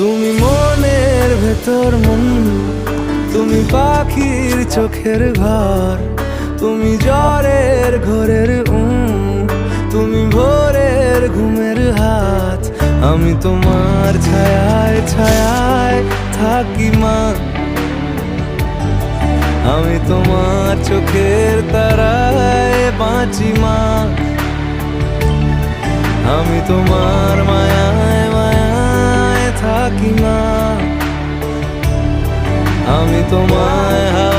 তুমি মনের ভেতর মন, তুমি পাখির চোখের ঘর, তুমি জ্বরের ঘোরের তুমি ভোরের ঘুমের হাত। আমি তোমার ছায়ায় ছায়ায় থাকি মা, আমি তোমার চোখের তারায় বাঁচি মা, আমি তোমার মায়ায় মায়ায় থাকি মা, আমি তোমায়